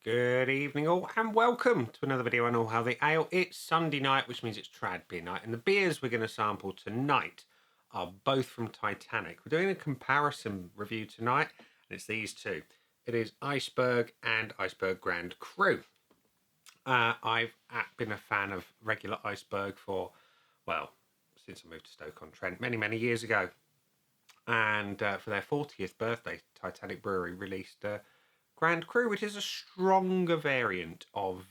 Good evening all and welcome to another video on All How the Ale. It's Sunday night, which means it's trad beer night, and the beers we're going to sample tonight are both from Titanic. We're doing a comparison review tonight, and it's these two. It is Iceberg and Iceberg Grand Cru. I've been a fan of regular Iceberg for, well, since I moved to Stoke-on-Trent many years ago. And for their 40th birthday, Titanic Brewery released Grand Cru, which is a stronger variant of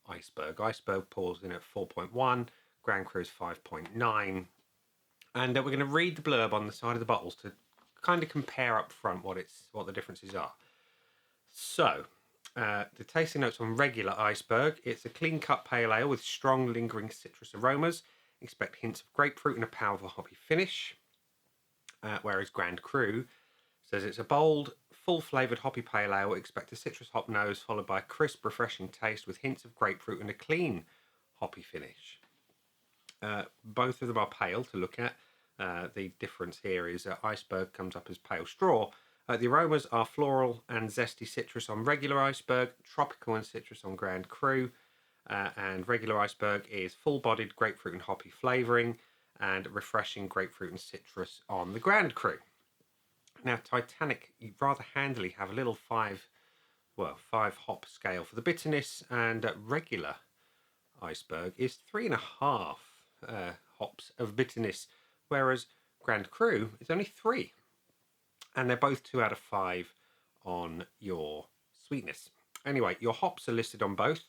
Iceberg. Iceberg pours in at 4.1, Grand Cru is 5.9. And we're going to read the blurb on the side of the bottles to kind of compare up front what the differences are. So, the tasting notes on regular Iceberg: it's a clean cut pale ale with strong lingering citrus aromas. Expect hints of grapefruit and a powerful hoppy finish. Whereas Grand Cru says it's a bold, full-flavoured hoppy pale ale. Expect a citrus hop nose followed by a crisp, refreshing taste with hints of grapefruit and a clean hoppy finish. Both of them are pale to look at. The difference here is Iceberg comes up as pale straw. The aromas are floral and zesty citrus on regular Iceberg, tropical and citrus on Grand Cru, and regular Iceberg is full-bodied grapefruit and hoppy flavouring, and refreshing grapefruit and citrus on the Grand Cru. Now, Titanic, you rather handily have a little five hop scale for the bitterness, and regular Iceberg is 3.5 hops of bitterness, whereas Grand Cru is only 3. And they're both 2 out of 5 on your sweetness. Anyway, your hops are listed on both.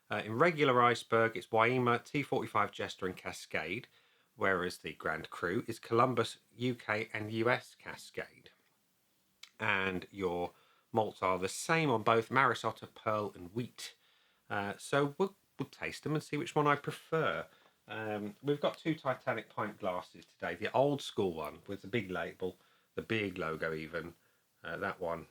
In regular Iceberg, it's Waima, T45 Jester and Cascade, whereas the Grand Cru is Columbus, UK and US Cascade. And your malts are the same on both: Maris Otter, Pearl and Wheat. So we'll taste them and see which one I prefer. We've got 2 Titanic pint glasses today. The old school one with the big label, the big logo even. That one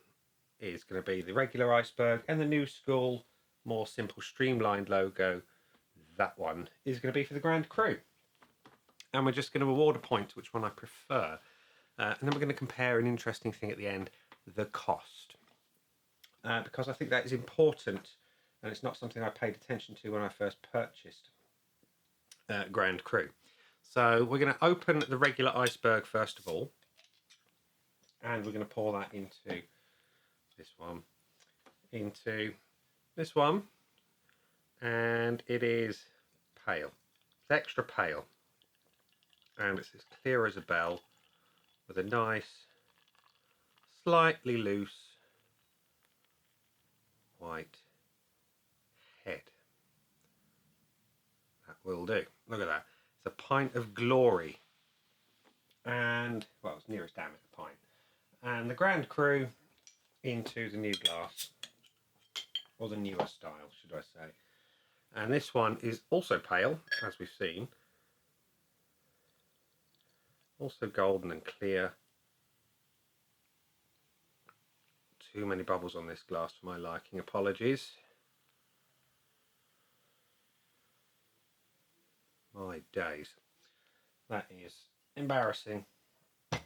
is going to be the regular Iceberg, and the new school, more simple, streamlined logo, that one is going to be for the Grand Cru. And we're just going to award a point to which one I prefer. And then we're going to compare an interesting thing at the end: the cost. Because I think that is important, and it's not something I paid attention to when I first purchased Grand Cru. So we're going to open the regular Iceberg first of all, and we're going to pour that into this one, and it is pale. It's extra pale, and it's as clear as a bell, with a nice, slightly loose white head. That will do. Look at that. It's a pint of glory. And, well, it's nearest damn it, a pint. And the Grand Cru into the new glass, or the newer style, should I say. And this one is also pale, as we've seen. Also golden and clear. Too many bubbles on this glass for my liking, apologies. My days. That is embarrassing. Try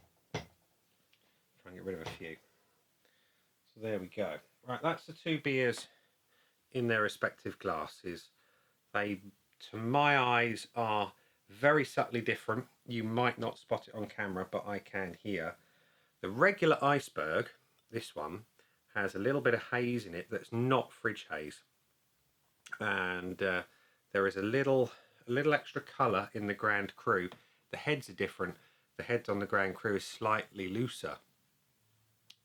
and get rid of a few. So there we go. Right, that's the 2 beers in their respective glasses. They, to my eyes, are very subtly different. You might not spot it on camera, but I can here. The regular Iceberg, this one, has a little bit of haze in it that's not fridge haze. And there is a little extra colour in the Grand Cru. The heads are different. The heads on the Grand Cru is slightly looser.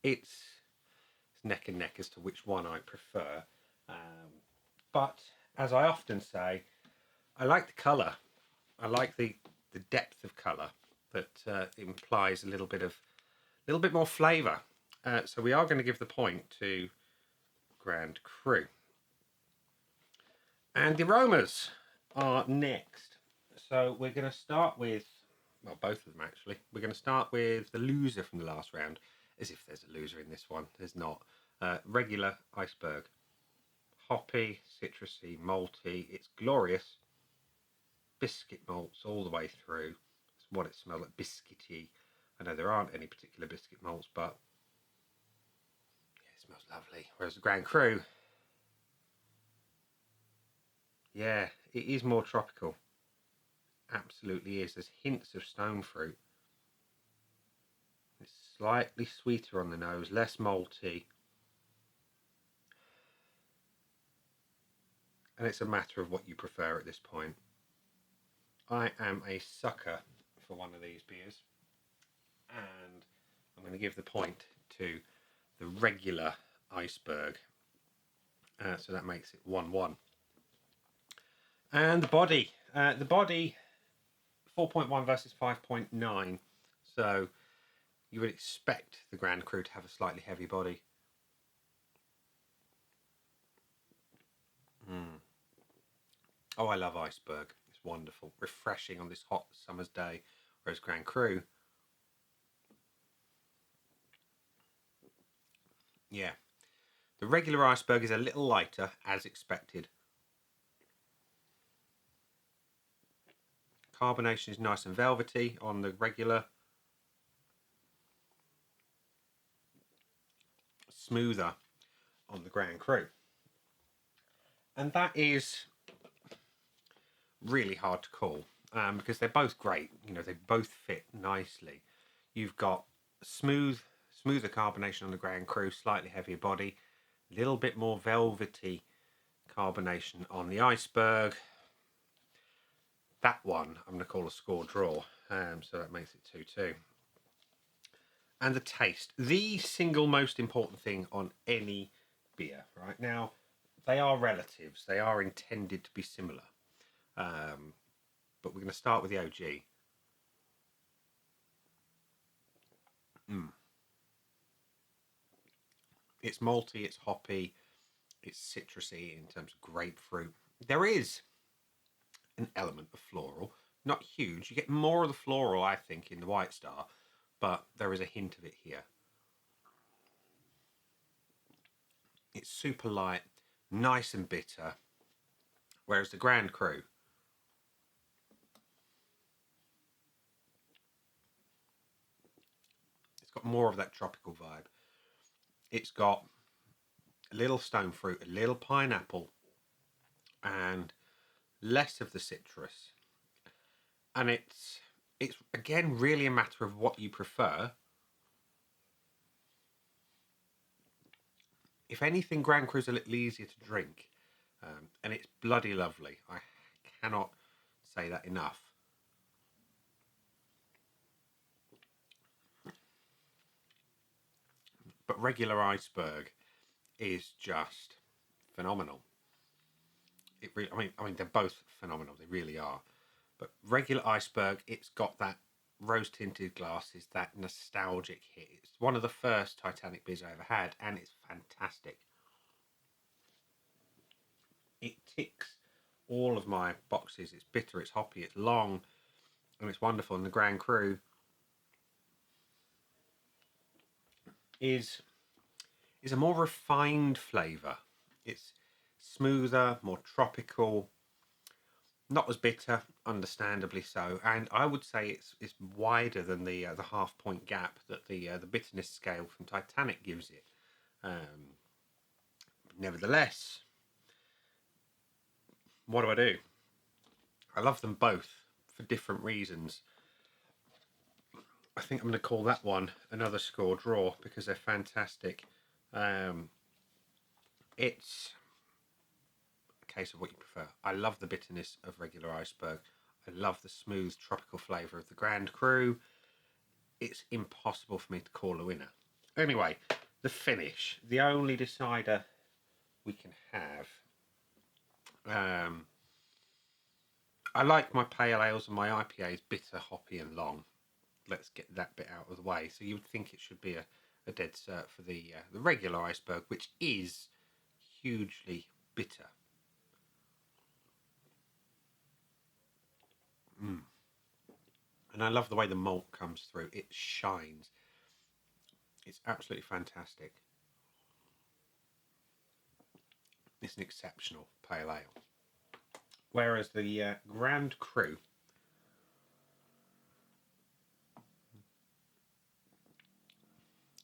It's neck and neck as to which one I prefer. But as I often say, I like the colour. I like the depth of colour that implies a little bit more flavour. So we are going to give the point to Grand Cru. And the aromas are next. So we're going to start with, well, both of them actually. We're going to start with the loser from the last round, as if there's a loser in this one. There's not. Regular Iceberg. Hoppy, citrusy, malty. It's glorious. Biscuit malts all the way through. It's what it smells like, biscuity. I know there aren't any particular biscuit malts, but yeah, it smells lovely. Whereas the Grand Cru, Yeah, it is more tropical. Absolutely is. There's hints of stone fruit. It's slightly sweeter on the nose, less malty. And it's a matter of what you prefer at this point. I am a sucker for one of these beers. And I'm going to give the point to the regular Iceberg. So that makes it 1-1. And the body 4.1 versus 5.9. So you would expect the Grand Cru to have a slightly heavy body. Oh, I love Iceberg. It's wonderful. Refreshing on this hot summer's day. Whereas Grand Cru, yeah. The regular Iceberg is a little lighter, as expected. Carbonation is nice and velvety on the regular. Smoother on the Grand Cru. And that is really hard to call because they're both great. You know, they both fit nicely. You've got smoother carbonation on the Grand Cru, slightly heavier body, a little bit more velvety carbonation on the Iceberg. That one I'm going to call a score draw, so that makes it 2-2. And the taste, the single most important thing on any beer, right? Now, they are relatives. They are intended to be similar. But we're going to start with the OG. It's malty, it's hoppy, it's citrusy in terms of grapefruit. There is an element of floral, not huge. You get more of the floral, I think, in the White Star, but there is a hint of it here. It's super light, nice and bitter, whereas the Grand Cru, it's got more of that tropical vibe. It's got a little stone fruit, a little pineapple, and less of the citrus. And it's again really a matter of what you prefer. If anything, Grand Cru's a little easier to drink, and it's bloody lovely. I cannot say that enough. But regular Iceberg is just phenomenal. It really, I mean, they're both phenomenal. They really are. But regular Iceberg, it's got that rose tinted glasses, that nostalgic hit. It's one of the first Titanic beers I ever had, and it's fantastic. It ticks all of my boxes. It's bitter, it's hoppy, it's long, and it's wonderful. And the Grand Cru is a more refined flavour. It's smoother, more tropical, not as bitter, understandably so. And I would say it's wider than the 0.5 point gap that the bitterness scale from Titanic gives it. Nevertheless, what do I do? I love them both for different reasons. I think I'm going to call that one another score draw because they're fantastic. It's a case of what you prefer. I love the bitterness of regular Iceberg. I love the smooth tropical flavour of the Grand Cru. It's impossible for me to call a winner. Anyway, the finish, the only decider we can have. I like my pale ales and my IPAs bitter, hoppy, and long. Let's get that bit out of the way. So you would think it should be a dead cert for the regular Iceberg, which is hugely bitter. And I love the way the malt comes through. It shines. It's absolutely fantastic. It's an exceptional pale ale. Whereas the Grand Cru,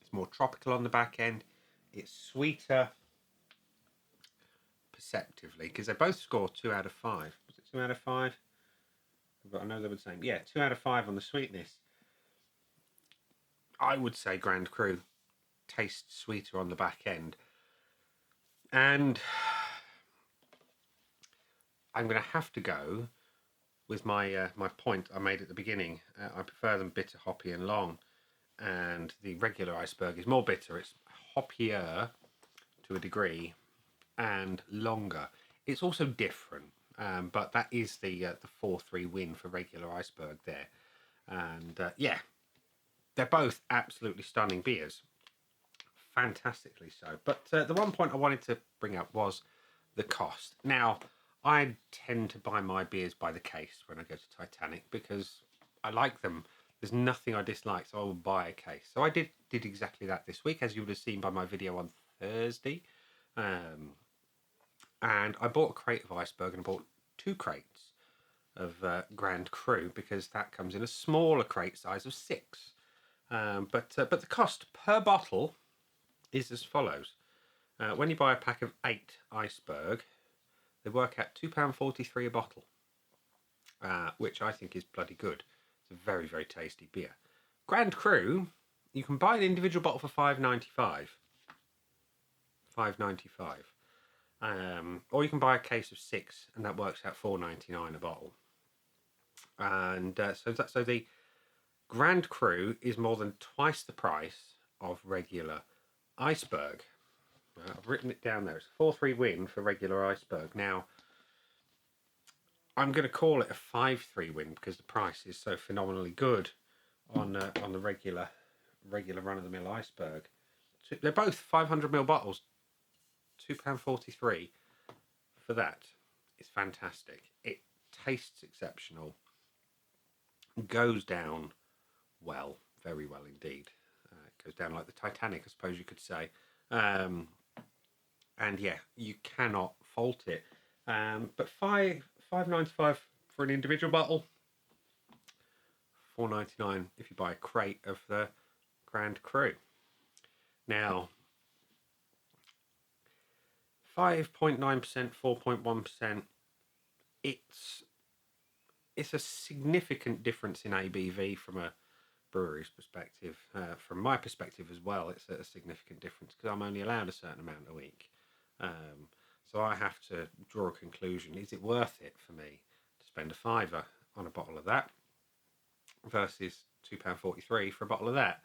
it's more tropical on the back end. It's sweeter, deceptively, because they both score 2 out of 5. Was it 2 out of 5? But I know they were the same. Yeah, 2 out of 5 on the sweetness. I would say Grand Cru tastes sweeter on the back end. And I'm going to have to go with my my point I made at the beginning. I prefer them bitter, hoppy, and long. And the regular Iceberg is more bitter. It's hoppier to a degree and longer. It's also different, but that is the 4-3 win for regular Iceberg there. And yeah, they're both absolutely stunning beers. Fantastically so. But the one point I wanted to bring up was the cost. Now, I tend to buy my beers by the case when I go to Titanic because I like them. There's nothing I dislike, so I will buy a case. So I did exactly that this week, as you would have seen by my video on Thursday. And I bought a crate of Iceberg and I bought 2 crates of Grand Cru because that comes in a smaller crate size of 6. But the cost per bottle is as follows. When you buy a pack of 8 Iceberg, they work out £2.43 a bottle, which I think is bloody good. It's a very, very tasty beer. Grand Cru, you can buy an individual bottle for £5.95. Or you can buy a case of 6, and that works out £4.99 a bottle. And so the Grand Cru is more than twice the price of regular Iceberg. I've written it down there. It's a 4-3 win for regular Iceberg. Now, I'm going to call it a 5-3 win because the price is so phenomenally good on the regular run-of-the-mill Iceberg. So they're both 500ml bottles. £2.43 for that. It's fantastic. It tastes exceptional. Goes down well, very well indeed. It goes down like the Titanic, I suppose you could say. And yeah, you cannot fault it. But £5.95 for an individual bottle. £4.99 if you buy a crate of the Grand Cru. Now, 5.9%, 4.1%. It's a significant difference in ABV from a brewery's perspective. From my perspective as well, it's a significant difference because I'm only allowed a certain amount a week. So I have to draw a conclusion. Is it worth it for me to spend a £5 on a bottle of that versus £2.43 for a bottle of that?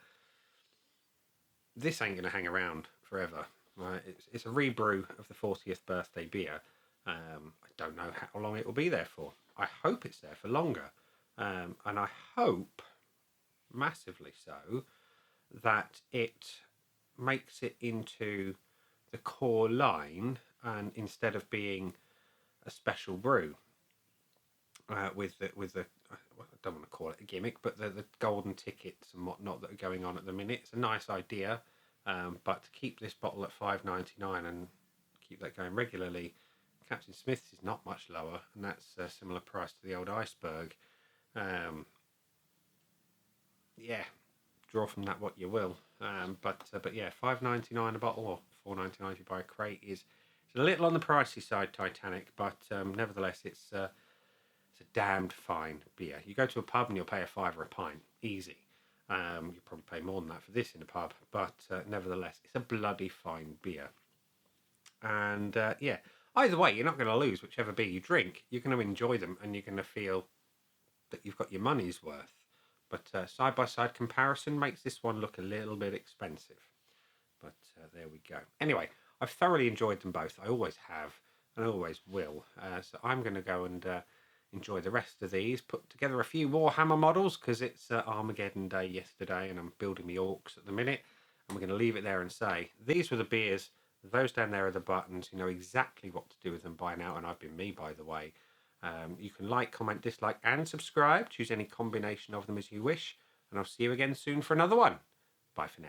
This ain't going to hang around forever. Right? It's a rebrew of the 40th birthday beer. I don't know how long it will be there for. I hope it's there for longer. And I hope, massively so, that it makes it into the core line, and instead of being a special brew with the I don't want to call it a gimmick, but the golden tickets and whatnot that are going on at the minute. It's a nice idea, but to keep this bottle at £5.99 and keep that going regularly, Captain Smith's is not much lower, and that's a similar price to the old Iceberg. Yeah, draw from that what you will. But yeah, £5.99 a bottle or £4.99 if you buy a crate is a little on the pricey side, Titanic, but nevertheless it's a damned fine beer. You go to a pub and you'll pay a £5 a pint, easy. You probably pay more than that for this in a pub, but nevertheless, it's a bloody fine beer. And yeah, either way, you're not going to lose whichever beer you drink. You're going to enjoy them, and you're going to feel that you've got your money's worth. But side-by-side comparison makes this one look a little bit expensive. But there we go. Anyway, I've thoroughly enjoyed them both. I always have, and I always will. So I'm going to go and enjoy the rest of these. Put together a few Warhammer models, because it's Armageddon Day yesterday, and I'm building the orcs at the minute. And we're going to leave it there and say, these were the beers. Those down there are the buttons. You know exactly what to do with them by now, and I've been me, by the way. You can like, comment, dislike, and subscribe. Choose any combination of them as you wish, and I'll see you again soon for another one. Bye for now.